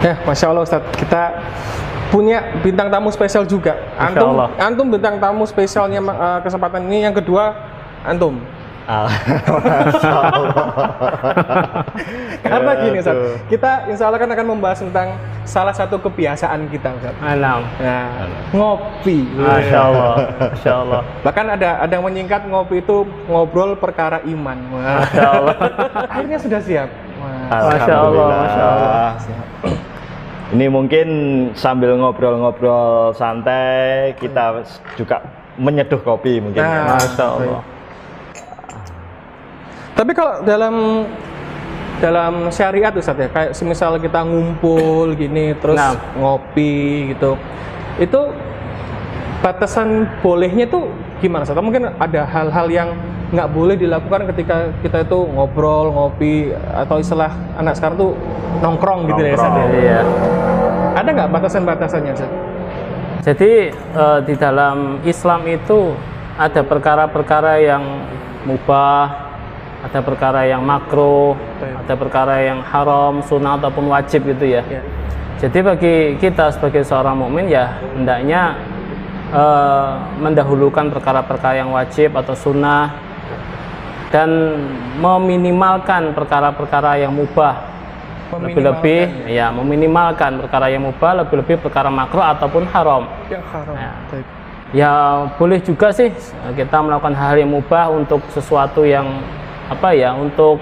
Masya Allah Ustaz, kita punya bintang tamu spesial juga. Antum bintang tamu spesialnya kesempatan ini. Yang kedua, antum. Karena gini Ustaz, kita insya Allah kan akan membahas tentang salah satu kebiasaan kita Ustaz. Nah, ngopi. Masya Allah, Masya Allah. Bahkan ada yang menyingkat ngopi itu ngobrol perkara iman. Masya Allah. Akhirnya sudah siap. Masya Allah, Masya Allah. Ini mungkin sambil ngobrol-ngobrol santai, kita juga menyeduh kopi mungkin. Masya Allah. Tapi kalau dalam syariat Ustaz ya, kayak semisal kita ngumpul gini terus ngopi gitu, itu batasan bolehnya tuh gimana Ustaz? Mungkin ada hal-hal yang nggak boleh dilakukan ketika kita itu ngobrol, ngopi, atau istilah anak sekarang tuh nongkrong gitu ya Ustaz ya? Iya. Ada nggak batasan-batasannya Ustaz? Jadi di dalam Islam itu ada perkara-perkara yang mubah, ada perkara yang makruh, ada perkara yang haram, sunnah ataupun wajib gitu ya. Jadi bagi kita sebagai seorang mukmin ya hendaknya mendahulukan perkara-perkara yang wajib atau sunnah dan meminimalkan perkara-perkara yang mubah. Lebih-lebih ya meminimalkan perkara yang mubah, lebih-lebih perkara makruh ataupun haram. Yang haram. Ya boleh juga sih kita melakukan hal yang mubah untuk sesuatu yang untuk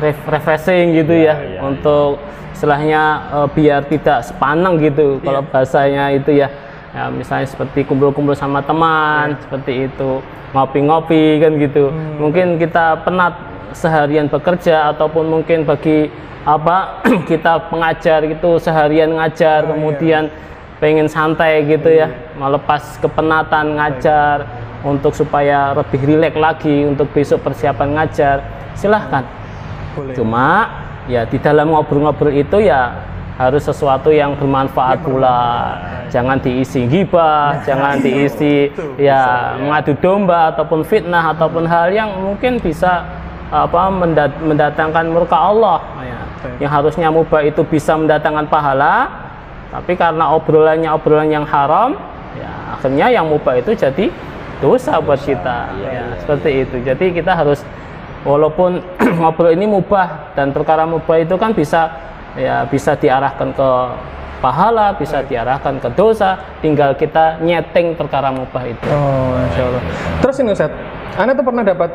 refreshing gitu ya. Untuk istilahnya biar tidak sepaneng gitu kalau bahasanya itu ya. Ya misalnya seperti kumpul-kumpul sama teman, seperti itu, ngopi-ngopi kan gitu. Mungkin kita penat seharian bekerja ataupun mungkin bagi kita pengajar gitu seharian ngajar, kemudian pengen santai gitu ya, melepas kepenatan ngajar untuk supaya lebih rileks lagi untuk besok persiapan ngajar, silahkan. Boleh. Cuma ya di dalam ngobrol-ngobrol itu ya harus sesuatu yang bermanfaat pula. Jangan diisi ghibah, jangan diisi mengadu domba ataupun fitnah ataupun hal yang mungkin bisa mendatangkan murka Allah. Yang harusnya mubah itu bisa mendatangkan pahala, tapi karena obrolan yang haram, ya akhirnya yang mubah itu jadi dosa buat kita. Seperti itu. Jadi kita harus walaupun ngobrol ini mubah dan perkara mubah itu kan bisa diarahkan ke pahala, bisa diarahkan ke dosa, tinggal kita nyeting perkara mubah itu. Oh, Masya Allah. Terus ini Ustaz, Anda tuh pernah dapat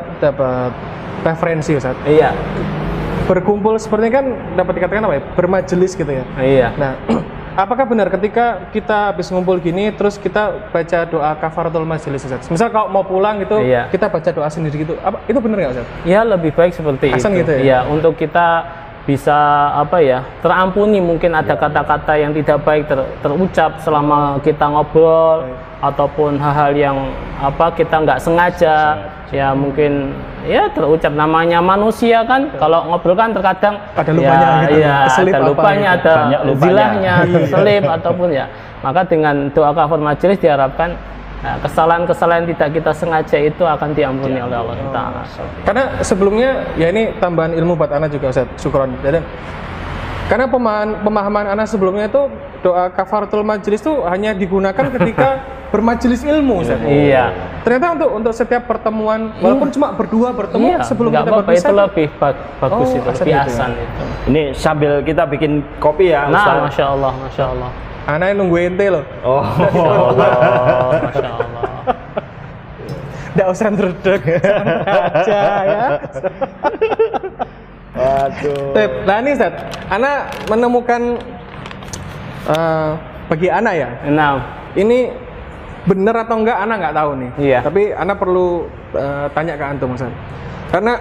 referensi Ustaz? Iya. Berkumpul sepertinya kan dapat dikatakan bermajelis gitu ya. Iya. Nah, apakah benar ketika kita habis ngumpul gini terus kita baca doa kafaratul majelis Ustaz? Misal kalau mau pulang gitu, kita baca doa sendiri gitu. Itu benar nggak Ustaz? Ya lebih baik seperti itu. Gitu ya? Iya, untuk kita bisa terampuni mungkin ada kata-kata yang tidak baik terucap selama kita ngobrol ataupun hal-hal yang kita nggak sengaja ya mungkin terucap, namanya manusia kan kalau ngobrol kan terkadang ada lupanya ada lupanya, ada zilahnya, terselip ataupun maka dengan doa kafar majelis diharapkan kesalahan-kesalahan tidak kita sengaja itu akan diampuni oleh Allah Ta'ala. Karena sebelumnya ini tambahan ilmu buat Ana juga Ustaz, syukron. Karena pemahaman Ana sebelumnya itu doa kafaratul majelis itu hanya digunakan ketika bermajelis ilmu Ustaz. Iya. Ternyata untuk setiap pertemuan walaupun cuma berdua bertemu sebelum kita berpisah itu lebih bagus itu, lebih asan itu. Ini sambil kita bikin kopi ya Ustaz. Masya Allah, Masya Allah. Ana nunggu ente loh. Masya Allah, Masya Allah. Nggak usah ngeredek, aja ya. Waduh. Nah ini Ustaz, Ana menemukan bagi Ana ya. Ini benar atau enggak Ana nggak tahu nih. Iya. Tapi Ana perlu tanya ke antum Ustaz. Karena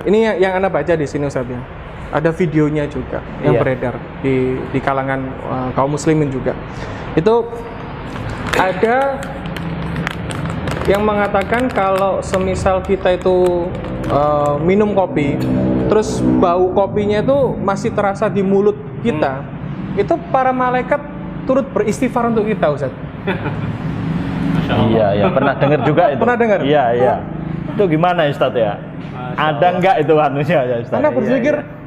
ini yang Ana baca di sini Ustaz ya. Ada videonya juga yang beredar di kalangan kaum muslimin juga. Itu ada yang mengatakan kalau semisal kita itu minum kopi, terus bau kopinya itu masih terasa di mulut kita, itu para malaikat turut beristighfar untuk kita Ustaz. Iya, pernah dengar juga itu. Pernah dengar? Iya. Itu gimana Ustaz ya? Ada enggak itu anunya ya Ustaz? Anda berpikir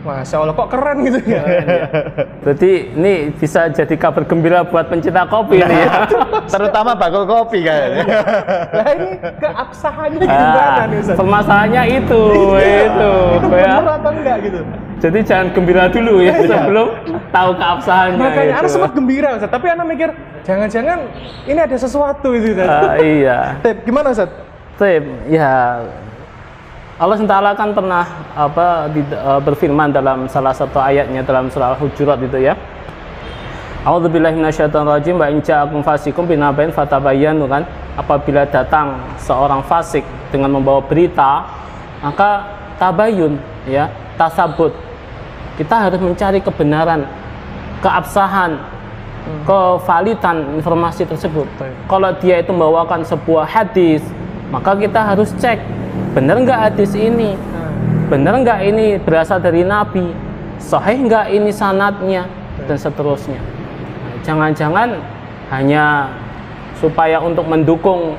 Masya Allah, kok keren gitu ya. Berarti ini bisa jadi kabar gembira buat pencinta kopi ini ya. Terutama bakul kopi kayaknya. Nah ini keabsahannya gimana nih Ustaz? Permasalahannya itu Itu ya. bener atau enggak gitu? Jadi jangan gembira dulu ya sebelum tahu keabsahannya. Makanya gitu. Ana sempat gembira Ustaz, tapi Ana mikir jangan-jangan ini ada sesuatu itu Ustaz. Iya. Tep, gimana Ustaz? Tip, ya Allah SWT kan pernah berfirman dalam salah satu ayatnya dalam surah Al-Hujurat itu ya. A'udzubillahi minasyaitonirrajim wa in ja'akum fasiqun binaba'in fatabayyanu kan. Apabila datang seorang fasik dengan membawa berita, maka tabayun ya, tasabut. Kita harus mencari kebenaran, keabsahan, kevalidan informasi tersebut. Kalau dia itu membawakan sebuah hadis, maka kita harus cek benar nggak hadis ini, benar nggak ini berasal dari Nabi, sahih nggak ini sanadnya, dan seterusnya. Jangan-jangan hanya supaya untuk mendukung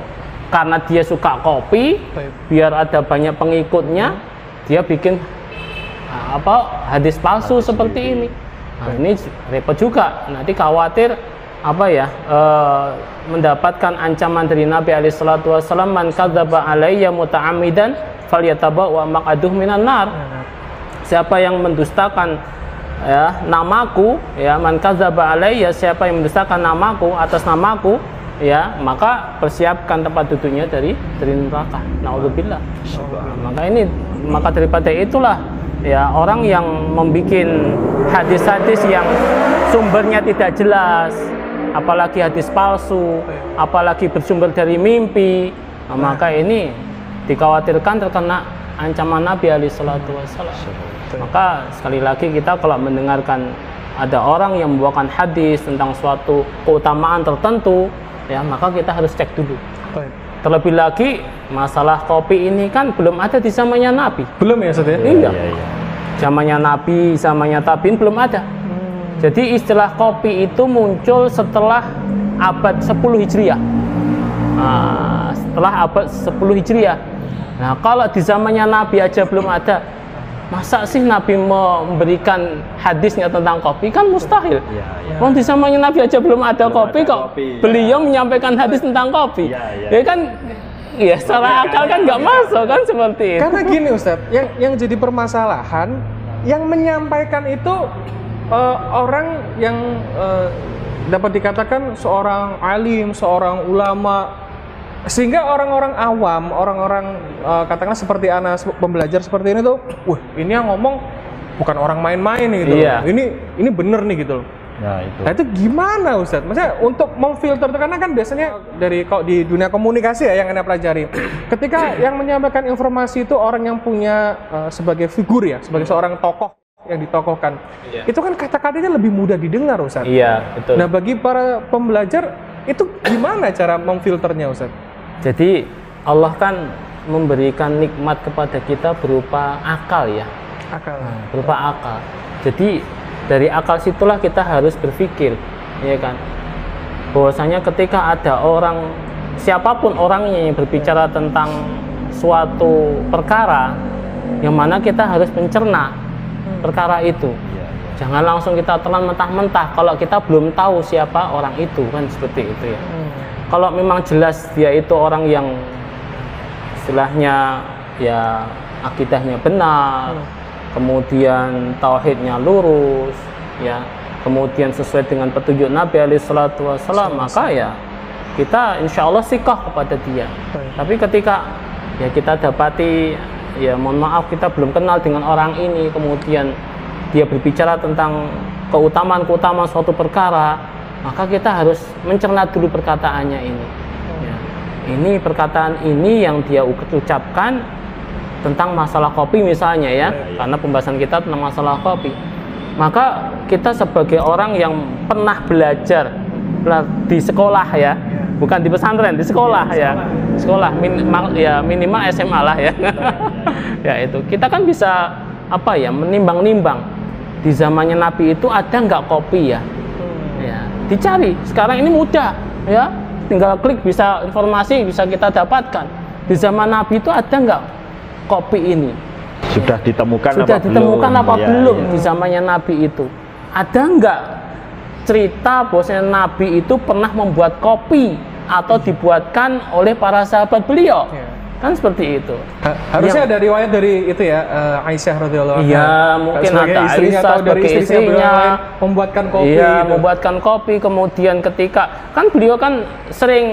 karena dia suka kopi, biar ada banyak pengikutnya, dia bikin hadis palsu seperti ini. Nah, ini repot juga. Nanti khawatir mendapatkan ancaman dari Nabi SAW, man kadzdzaba alayya muta'ammidan falyatabawwa maq'adahu minan nar. Siapa yang mendustakan ya namaku, ya man kadzdzaba alayya, siapa yang mendustakan namaku atas namaku, ya maka persiapkan tempat duduknya dari neraka. Nauzubillah. Maka daripada itulah ya orang yang membuat hadis-hadis yang sumbernya tidak jelas, apalagi hadis palsu, apalagi bersumber dari mimpi, maka ini dikhawatirkan terkena ancaman Nabi SAW. Maka sekali lagi kita kalau mendengarkan ada orang yang membawakan hadis tentang suatu keutamaan tertentu, ya maka kita harus cek dulu. Terlebih lagi masalah kopi ini kan belum ada di zamannya Nabi. Belum ya Ustaz ya? Iya. Zamannya Nabi, zamannya tabiin belum ada. Jadi istilah kopi itu muncul setelah abad 10 Hijriah. Setelah abad 10 Hijriah. Nah, kalau di zamannya Nabi aja belum ada, masa sih Nabi memberikan hadisnya tentang kopi? Kan mustahil. Di zamannya Nabi aja belum ada kopi kok. Beliau menyampaikan hadis tentang kopi. Ya kan, ya secara akal kan nggak masuk kan seperti itu. Karena gini Ustaz, yang jadi permasalahan, yang menyampaikan itu orang yang dapat dikatakan seorang alim, seorang ulama, sehingga orang-orang awam, orang-orang katakanlah seperti Ana pembelajar seperti ini tuh, wah ini yang ngomong bukan orang main-main gitu. Iya. Ini bener nih gitu loh. Nah itu gimana Ustadz? Maksudnya untuk memfilter, karena kan biasanya kalau di dunia komunikasi ya yang Anda pelajari, ketika yang menyampaikan informasi itu orang yang punya sebagai figur ya, sebagai seorang tokoh yang ditokohkan, itu kan kata-katanya lebih mudah didengar Ustadz. Iya, betul. Nah bagi para pembelajar itu gimana cara memfilternya Ustadz? Jadi Allah kan memberikan nikmat kepada kita berupa akal ya. Akal. Berupa akal. Jadi dari akal situlah kita harus berpikir, ya kan? Bahwasanya ketika ada orang, siapapun orangnya yang berbicara tentang suatu perkara, yang mana kita harus mencerna perkara itu. Jangan langsung kita telan mentah-mentah kalau kita belum tahu siapa orang itu, kan seperti itu ya. Kalau memang jelas dia itu orang yang istilahnya ya akidahnya benar, kemudian tauhidnya lurus, ya, kemudian sesuai dengan petunjuk Nabi SAW, maka ya kita insya Allah sikoh kepada dia. Tapi ketika ya kita dapati, ya mohon maaf kita belum kenal dengan orang ini, kemudian dia berbicara tentang keutamaan suatu perkara, maka kita harus mencerna dulu perkataannya ini. Ya. Ini perkataan ini yang dia ucapkan tentang masalah kopi misalnya ya, karena pembahasan kita tentang masalah kopi. Maka kita sebagai orang yang pernah belajar di sekolah ya, bukan di pesantren, di sekolah ya, minimal SMA lah ya. Ya itu kita kan bisa menimbang-nimbang di zamannya Nabi itu ada nggak kopi ya. Ya, dicari. Sekarang ini mudah ya, tinggal klik bisa informasi bisa kita dapatkan. Di zaman Nabi itu ada nggak kopi ini? Sudah ditemukan Sudah apa ditemukan belum? apa Ya, belum ya. di zamannya Nabi itu? Ada nggak cerita bahwasanya Nabi itu pernah membuat kopi atau dibuatkan oleh para sahabat beliau? Iya. Kan seperti itu. Harusnya ada riwayat dari itu ya, Aisyah radhiyallahu anha. Iya, mungkin Sebagai ada istrinya Aisyah atau dari sebagai istri beliau istrinya. lain membuatkan kopi. Iya, gitu. membuatkan kopi. Kemudian ketika kan beliau kan sering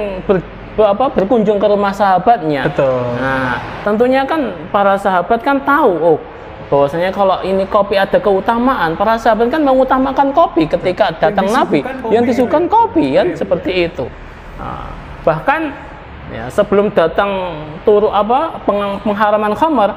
berkunjung ke rumah sahabatnya. Betul. Nah, tentunya kan para sahabat kan tahu, oh, bahwasanya kalau ini kopi ada keutamaan, para sahabat kan mengutamakan kopi ketika datang Nabi. Yang disuguhkan kopi kan seperti itu. Nah, bahkan ya, sebelum datang pengharaman khamar,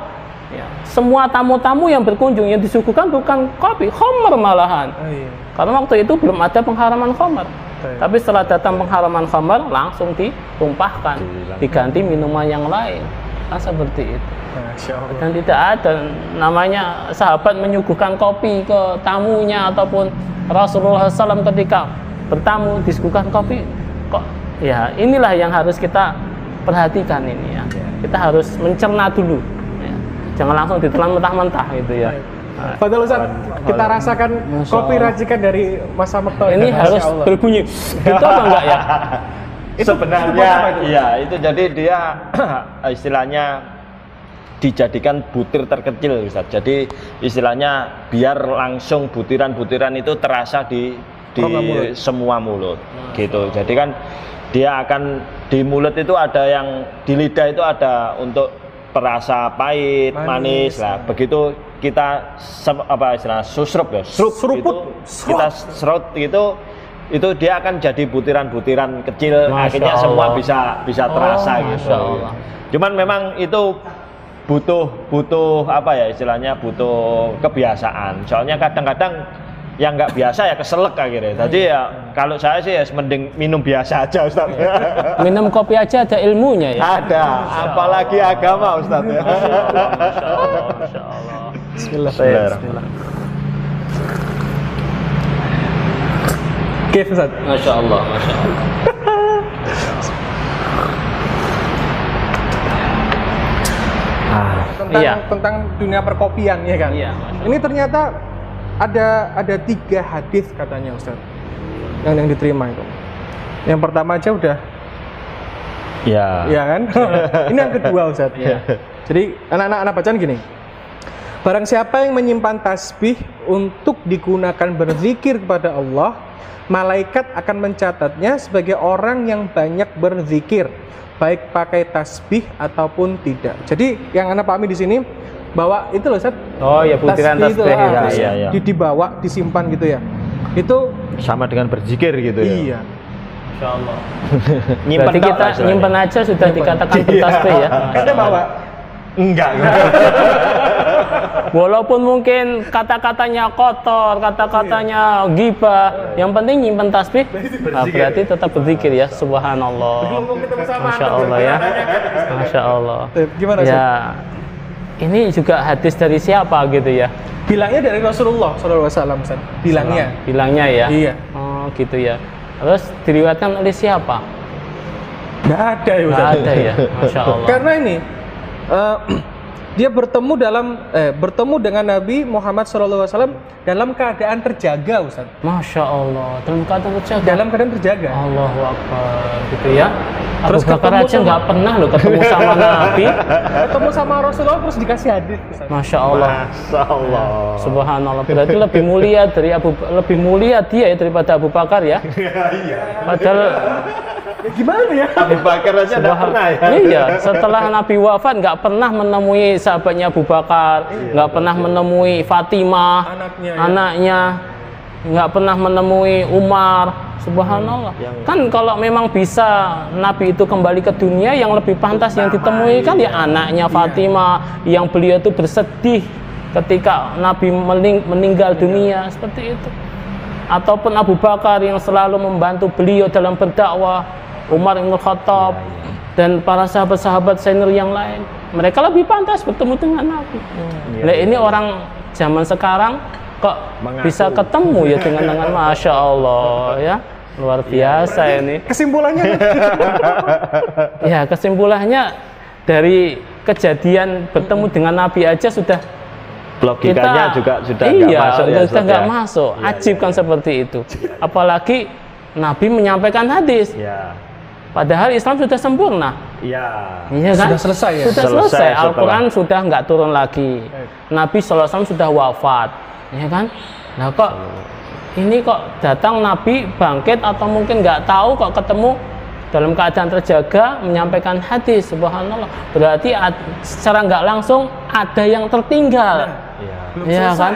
ya, semua tamu-tamu yang berkunjung yang disuguhkan bukan kopi, khamar malahan. Oh, iya. Karena waktu itu belum ada pengharaman khamar. Betul. Tapi setelah datang pengharaman khamar langsung ditumpahkan, diganti minuman yang lain. Kan seperti itu. Masya Allah. Dan tidak ada namanya sahabat menyuguhkan kopi ke tamunya ataupun Rasulullah SAW ketika bertamu disuguhkan kopi. Kok ya inilah yang harus kita perhatikan ini ya. Kita harus mencerna dulu. Ya. Jangan langsung ditelan mentah-mentah gitu ya. Nah, Padahal Ustaz, kita rasakan Masya kopi Allah. racikan dari Mas Samekto. ini Masya harus Allah. berbunyi. Gitu apa enggak ya? Sebenarnya iya, itu jadi dia istilahnya dijadikan butir terkecil Ustaz. Jadi istilahnya biar langsung butiran-butiran itu terasa di mulut. semua mulut gitu. Jadi kan dia akan di mulut itu ada yang di lidah itu ada untuk perasa pahit, manis lah. Begitu kita istilah susrup ya, Seruput. gitu, kita serut gitu, itu dia akan jadi butiran-butiran kecil. Masya Akhirnya Allah. semua bisa terasa gitu. Masya Allah. Cuman memang itu butuh apa ya istilahnya, butuh kebiasaan. Soalnya kadang-kadang yang nggak biasa ya keselak akhirnya. Jadi ya kalau saya sih ya mending minum biasa aja Ustaz. Minum kopi aja ada ilmunya ya. Ada, apalagi agama Ustaz ya. Masya Allah, Masya Allah. Bismillah. Oke, Ustaz. Masya Allah, Masya Allah. Tentang, Iya. tentang dunia perkopian ya kan. Iya. Ini ternyata ada 3 hadis katanya Ustaz yang diterima itu. Yang pertama aja udah, Ya. ya kan? Ini yang kedua Ustaz. Iya. Jadi anak-anak bacaan gini. Barang siapa yang menyimpan tasbih untuk digunakan berzikir kepada Allah, malaikat akan mencatatnya sebagai orang yang banyak berzikir, baik pakai tasbih ataupun tidak. Jadi yang anak pahami di sini bahwa itu loh Ustaz. Oh ya, butiran Tasbih itu, tasbih itu. terus Iya. dibawa, disimpan gitu ya. Itu Sama dengan berzikir gitu ya. iya. Masya Allah. Nyimpen Berarti tok kita lah istilahnya. nyimpen aja sudah dikatakan bertasbih ya. Anda bawa. Enggak. Walaupun mungkin kata-katanya kotor, kata-katanya gibah, yang penting nyimpen tasbih, nah, berarti tetap berzikir ya. Subhanallah. Belum ketemu sama Masya Anda, Allah ya. belum. Masya Allah. Gimana Ustaz? Ya, ini juga hadis dari siapa gitu ya? Bilangnya dari Rasulullah SAW Ustaz. Bilangnya. Bilangnya ya. Iya. Oh gitu ya. Terus diriwayatkan oleh siapa? Nggak ada ya Nggak Ustaz. ada ya. Masya Allah. Karena ini dia bertemu dengan Nabi Muhammad SAW dalam keadaan terjaga Ustaz. Masya Allah. Dalam keadaan terjaga. Dalam keadaan terjaga. Allahu Akbar gitu ya. Terus Abu Bakar ketemu aja sama- nggak pernah loh ketemu sama Nabi. Ketemu sama Rasulullah terus dikasih hadis Ustaz. Masya Allah. Masya Allah. Subhanallah. Berarti lebih mulia dia ya daripada Abu Bakar ya. Padahal Ya, gimana ya? Abu Bakar aja enggak pernah ya. iya, setelah Nabi wafat nggak pernah menemui sahabatnya Abu Bakar, nggak pernah menemui Fatimah, Anaknya, ya. anaknya, nggak pernah menemui Umar. Subhanallah. Kan kalau memang bisa Nabi itu kembali ke dunia, yang lebih pantas yang ditemui kan ya anaknya Fatimah, yang beliau itu bersedih ketika Nabi meninggal dunia seperti itu. Ataupun Abu Bakar yang selalu membantu beliau dalam berdakwah, Umar bin Khattab dan para sahabat-sahabat senior yang lain. Mereka lebih pantas bertemu dengan Nabi. Nah, ini orang zaman sekarang kok bisa ketemu ya dengan Masya Allah ya. Luar biasa ini. Kesimpulannya Ya, kesimpulannya dari kejadian bertemu dengan Nabi aja sudah Logikanya juga sudah nggak iya, masuk ya. sudah nggak ya? masuk. Iya, Ajib iya, kan iya. seperti itu. Apalagi Nabi menyampaikan hadis. Ya. Padahal Islam sudah sempurna. Iya. Iya kan? Sudah selesai ya? Sudah Selesai selesai. setelah- Al-Quran sudah nggak turun lagi. Nabi SAW sudah wafat. Ya kan? Nah kok ini kok datang Nabi bangkit atau mungkin nggak tahu kok ketemu dalam keadaan terjaga menyampaikan hadis. Subhanallah. Berarti secara nggak langsung ada yang tertinggal. Iya. Belum Iya selesai kan?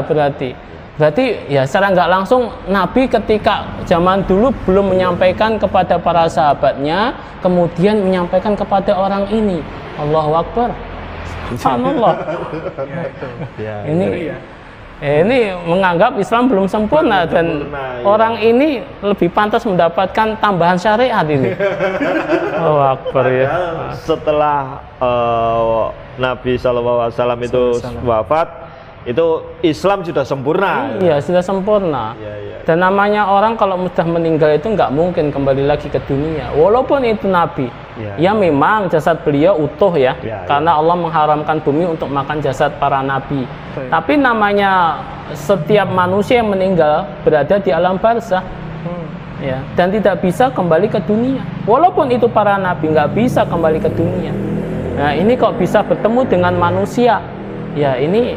berarti. Iya berarti ya secara nggak langsung Nabi ketika zaman dulu belum menyampaikan kepada para sahabatnya, kemudian menyampaikan kepada orang ini. Allahu Akbar. Subhanallah. Ya, Ini menganggap Islam belum sempurna dan sempurna, iya. orang ini lebih pantas mendapatkan tambahan syariat ini. Allahu Akbar ya. Setelah Nabi SAW itu wafat, itu Islam sudah sempurna. Iya, sudah sempurna. Iya, iya. Dan namanya orang kalau sudah meninggal itu nggak mungkin kembali lagi ke dunia. Walaupun itu Nabi. Iya. Ya memang jasad beliau utuh ya. Iya, Karena Allah mengharamkan bumi untuk makan jasad para Nabi. Betul. Tapi namanya setiap manusia yang meninggal berada di alam barzah. Ya, dan tidak bisa kembali ke dunia. Walaupun itu para Nabi nggak bisa kembali ke dunia. Nah ini kok bisa bertemu dengan manusia? Ya ini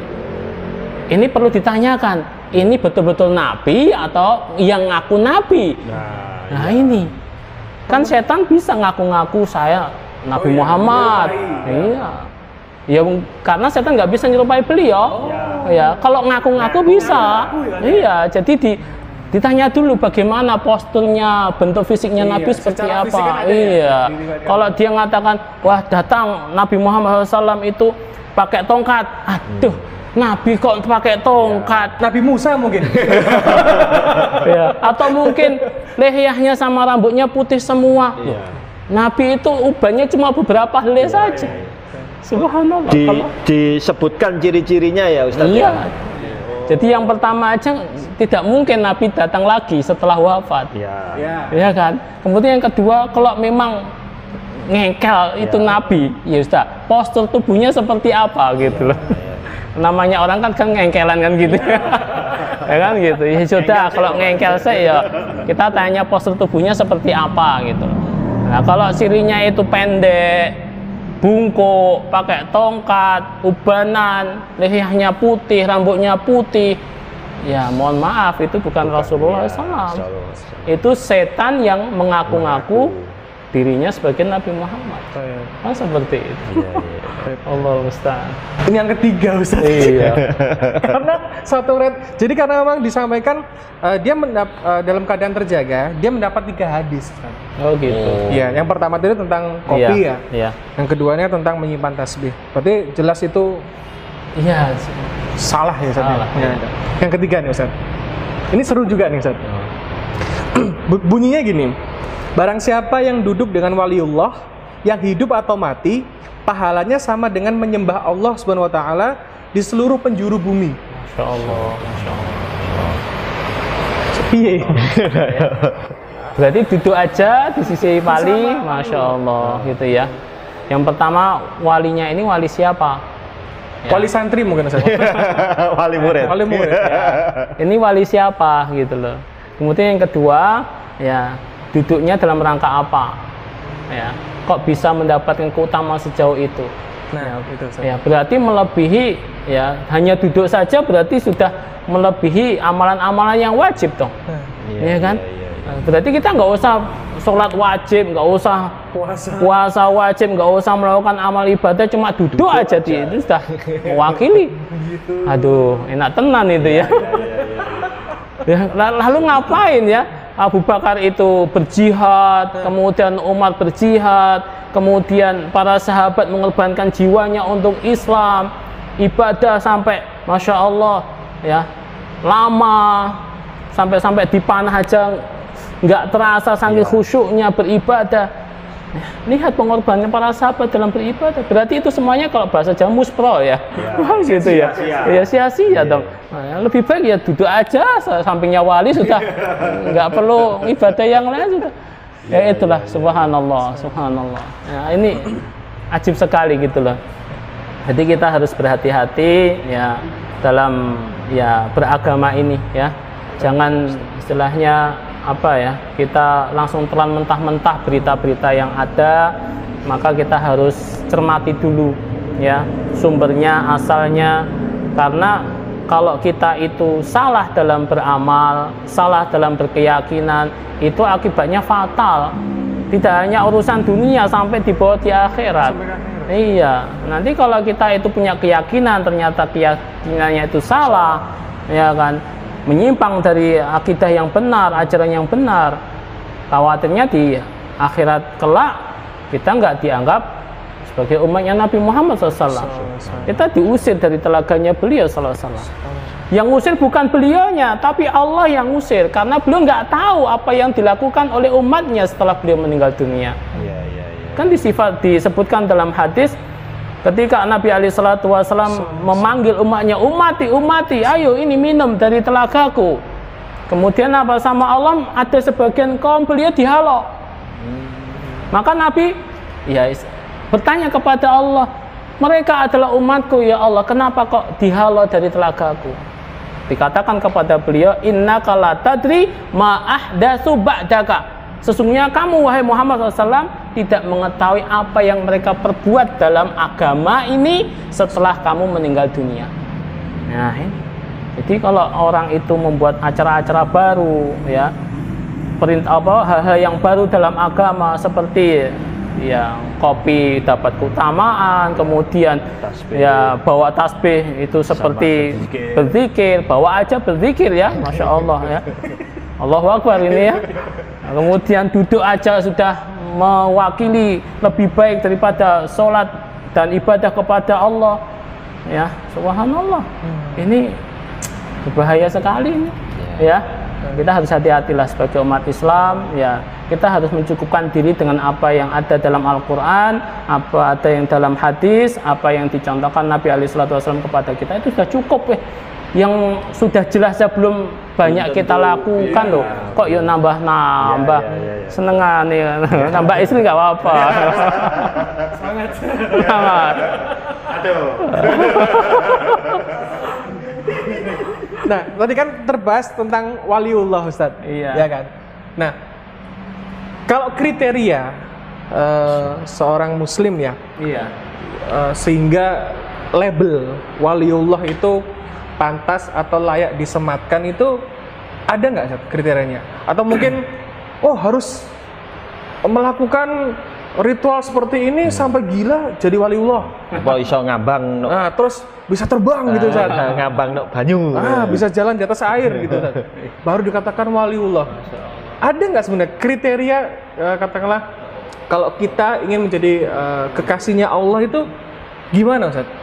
perlu ditanyakan, ini betul-betul Nabi atau yang ngaku Nabi? Nah ini, kan setan bisa ngaku-ngaku saya Nabi Muhammad. Iya. Ya karena setan nggak bisa nyerupai beliau. Ya kalau ngaku-ngaku bisa. Iya. Jadi ditanya dulu bagaimana posturnya, bentuk fisiknya Iya, Nabi seperti secara fisik kan apa. ada ya? Iya. Di- Kalau dia mengatakan, wah datang Nabi Muhammad SAW itu pakai tongkat. Aduh. Nabi kok pakai tongkat? Nabi Musa mungkin. Ya. Atau mungkin lehyahnya sama rambutnya putih semua. Loh, Nabi itu ubannya cuma beberapa helai saja. Subhanallah. Kalau- Disebutkan ciri-cirinya ya Ustaz. iya. Jadi yang pertama aja tidak mungkin Nabi datang lagi setelah wafat. Iya. Ya. Ya kan? Kemudian yang kedua, kalau memang ngengkel itu Nabi, ya Ustaz, postur tubuhnya seperti apa gitu loh. Namanya orang kan ngengkelan kan gitu. Ya kan gitu. Ya sudah, kalau ngengkel saya ya kita tanya postur tubuhnya seperti apa gitu. Nah, kalau sirinya itu pendek, bungkuk, pakai tongkat, ubanan, lehernya putih, rambutnya putih, ya mohon maaf itu bukan Rasulullah SAW. Itu setan yang mengaku-ngaku dirinya sebagai Nabi Muhammad. Kan seperti itu. Allah Ustaz. Ini yang ketiga Ustaz. Iya. Karena satu red. Jadi karena memang disampaikan dia dalam keadaan terjaga, dia mendapat 3 hadis. Ustaz. Oh gitu. Iya, yang pertama tadi tentang kopi ya. Iya. Yang keduanya tentang menyimpan tasbih. Berarti jelas itu Iya. salah ya Ustaz. Salah, Ya. Yang ketiga nih Ustaz. Ini seru juga nih Ustaz. Bunyinya gini. Barang siapa yang duduk dengan waliullah yang hidup atau mati, pahalanya sama dengan menyembah Allah Subhanahu wa taala di seluruh penjuru bumi. Masya Allah. Masya Allah. Piye? Berarti duduk aja di sisi wali, Masya Allah gitu ya. Yang pertama walinya ini wali siapa? Ya. Wali santri mungkin Ustaz. Wali murid. Wali murid. Ya. Ini wali siapa gitu loh. Kemudian yang kedua, ya duduknya dalam rangka apa? Ya, kok bisa mendapatkan keutamaan sejauh itu? Nah, itu Ustaz. Ya, berarti melebihi ya hanya duduk saja berarti sudah melebihi amalan-amalan yang wajib dong. Iya kan? Nah, berarti kita nggak usah sholat wajib, nggak usah puasa wajib, nggak usah melakukan amal ibadah, cuma duduk aja itu sudah mewakili. Aduh, enak tenan itu ya. Ya, lalu ngapain ya? Abu Bakar itu berjihad, kemudian Umar berjihad, kemudian para sahabat mengorbankan jiwanya untuk Islam, ibadah sampai Masya Allah ya lama, sampai dipanah aja nggak terasa saking khusyuknya beribadah. Lihat pengorbanan para sahabat dalam beribadah. Berarti itu semuanya kalau bahasa Jawa muspro ya. Gitu ya. Ya sia-sia dong. Nah, lebih baik ya duduk aja sampingnya wali sudah nggak perlu ibadah yang lain sudah. Ya itulah subhanallah, subhanallah. Ya, ini ajib sekali gitu loh. Jadi kita harus berhati-hati ya dalam ya beragama ini ya. Jangan istilahnya apa ya, kita langsung telan mentah-mentah berita-berita yang ada, maka kita harus cermati dulu ya sumbernya, asalnya. Karena kalau kita itu salah dalam beramal, salah dalam berkeyakinan, itu akibatnya fatal. Tidak hanya urusan dunia, sampai dibawa di akhirat. Iya, nanti kalau kita itu punya keyakinan, ternyata keyakinannya itu salah, ya kan, menyimpang dari akidah yang benar, ajaran yang benar, khawatirnya di akhirat kelak kita nggak dianggap sebagai umatnya Nabi Muhammad SAW. Kita diusir dari telaganya beliau SAW. Yang usir bukan beliaunya, tapi Allah yang usir, karena beliau nggak tahu apa yang dilakukan oleh umatnya setelah beliau meninggal dunia. Kan disebutkan dalam hadis ketika Nabi SAW memanggil umatnya, umati, ayo ini minum dari telagaku. Kemudian apa sama Allah, ada sebagian kaum beliau dihalau. Maka Nabi ya bertanya kepada Allah, mereka adalah umatku ya Allah, kenapa kok dihalau dari telagaku? Dikatakan kepada beliau, innaka la tadri ma ahdatsu ba'daka. Sesungguhnya kamu wahai Muhammad SAW tidak mengetahui apa yang mereka perbuat dalam agama ini setelah kamu meninggal dunia. Nah ini. Jadi kalau orang itu membuat acara-acara baru ya, perintah apa, hal-hal yang baru dalam agama seperti ya kopi dapat keutamaan, kemudian ya bawa tasbih itu seperti berzikir, bawa aja berzikir ya, Masya Allah ya, Allahu Akbar ini ya. Kemudian duduk aja sudah mewakili lebih baik daripada sholat dan ibadah kepada Allah ya, subhanallah. Ini berbahaya sekali ini ya. Kita harus hati-hatilah sebagai umat Islam ya. Kita harus mencukupkan diri dengan apa yang ada dalam Al-Quran, apa ada yang dalam hadis, apa yang dicontohkan Nabi SAW kepada kita, itu sudah cukup ya. Yang sudah jelas ya belum banyak kita lakukan loh. Kok yuk nambah-nambah. Senengan nih, nambah istri nggak apa-apa. Semangat. Aduh. Nah, tadi kan terbahas tentang waliullah, Ustadz. Iya. Ya kan? Nah, kalau kriteria seorang muslim ya, Iya. Sehingga label waliullah itu pantas atau layak disematkan, itu ada nggak Ustadz kriterianya? Atau mungkin harus melakukan ritual seperti ini sampai gila jadi waliullah? Apa iso ngambang no, Nah, terus bisa terbang gitu Ustadz. ngambang no banyu. Bisa jalan di atas air gitu Ustadz. Baru dikatakan waliullah. Ada nggak sebenarnya kriteria katakanlah kalau kita ingin menjadi kekasihnya Allah itu gimana Ustadz?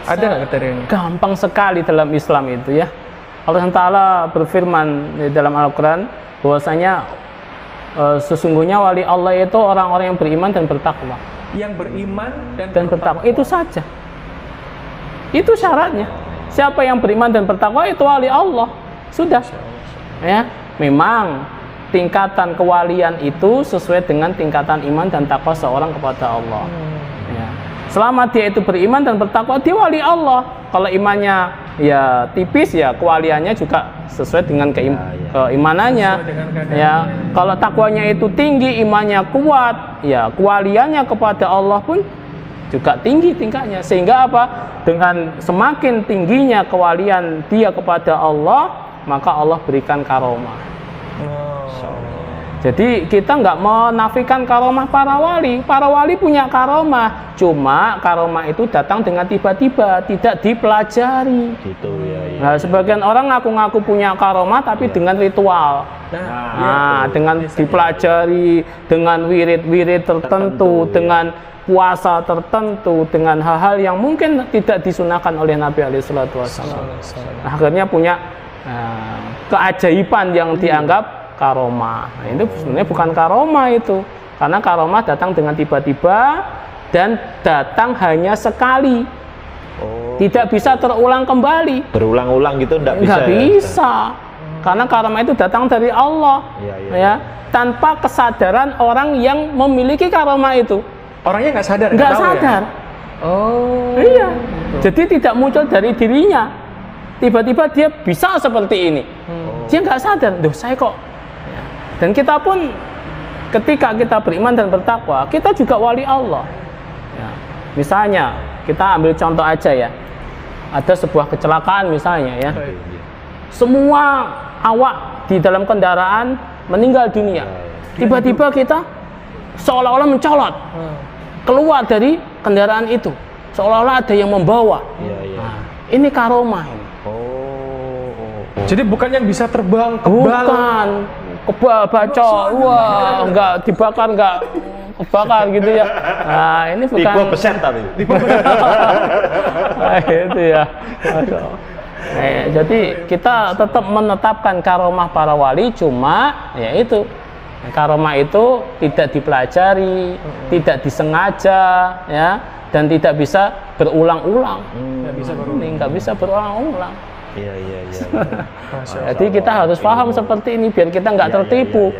Ada nggak kriterianya? Gampang sekali dalam Islam itu ya. Allah Taala berfirman di dalam Al-Quran bahwasanya sesungguhnya wali Allah itu orang-orang yang beriman dan bertakwa. Yang beriman Dan bertakwa itu saja. Itu syaratnya. Siapa yang beriman dan bertakwa itu wali Allah. Sudah. Ya, memang tingkatan kewalian itu sesuai dengan tingkatan iman dan takwa seorang kepada Allah. Ya. Selama dia itu beriman dan bertakwa, dia wali Allah. Kalau imannya ya tipis, ya kewaliannya juga sesuai dengan keimanannya. Ya, kalau takwanya itu tinggi, imannya kuat, ya kewaliannya kepada Allah pun juga tinggi tingkatnya. Sehingga apa? Dengan semakin tingginya kewalian dia kepada Allah, maka Allah berikan karomah. Jadi kita nggak menafikan karomah para wali. Para wali punya karomah, cuma karomah itu datang dengan tiba-tiba, tidak dipelajari. Gitu ya. Nah, sebagian orang ngaku-ngaku punya karomah tapi dengan ritual. Dengan dipelajari, dengan wirid-wirid tertentu, dengan puasa tertentu, dengan hal-hal yang mungkin tidak disunahkan oleh Nabi SAW. Akhirnya punya keajaiban yang dianggap karomah. Nah, itu sebenarnya bukan karomah itu, karena karomah datang dengan tiba-tiba dan datang hanya sekali, tidak bisa terulang kembali. Berulang-ulang gitu nggak bisa. Nggak bisa, karena karomah itu datang dari Allah, ya, tanpa kesadaran orang yang memiliki karomah itu. orangnya nggak sadar, nggak tahu sadar. Ya? Oh. Iya. Jadi tidak muncul dari dirinya. Tiba-tiba dia bisa seperti ini. Dia nggak sadar, loh saya kok. Ya. Dan kita pun ketika kita beriman dan bertakwa, kita juga wali Allah. Ya. Misalnya, kita ambil contoh aja ya. Ada sebuah kecelakaan misalnya ya. Semua awak di dalam kendaraan meninggal dunia. Tiba-tiba kita seolah-olah mencolot. Keluar dari kendaraan itu. Seolah-olah ada yang membawa. Nah, ini karomah ini. Jadi bukan yang bisa terbang, kebal. Bukan, bacok, wah, enggak dibakar, enggak kebakar gitu ya. Nah, ini bukan. Tipe persen tapi. Nah, itu ya. Jadi kita tetap menetapkan karomah para wali, cuma ya itu karomah itu tidak dipelajari, tidak disengaja, ya, dan tidak bisa berulang-ulang. Nggak bisa berulang-ulang. Iya. Jadi kita harus paham seperti ini biar kita nggak tertipu.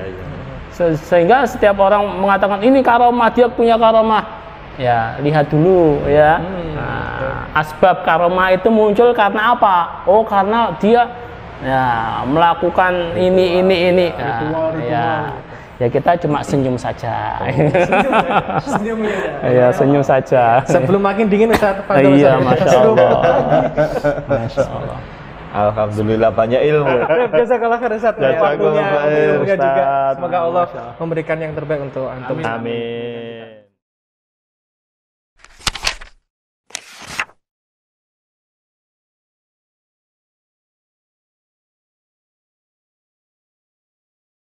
Sehingga setiap orang mengatakan ini karomah, dia punya karomah. Ya, lihat dulu ya. Nah, asbab karomah itu muncul karena apa? Oh, karena dia ya melakukan ini. Ya kita cuma senyum saja. Senyum ya. Ya, senyum saja. Sebelum makin dingin Ustaz. Iya, Masya Allah. Masya Allah. Alhamdulillah banyak ilmu. Jazakallah khair Ustaz. Jazakallah khair, Ilmunya juga. Ustaz. Semoga Allah memberikan yang terbaik untuk antum. Amin.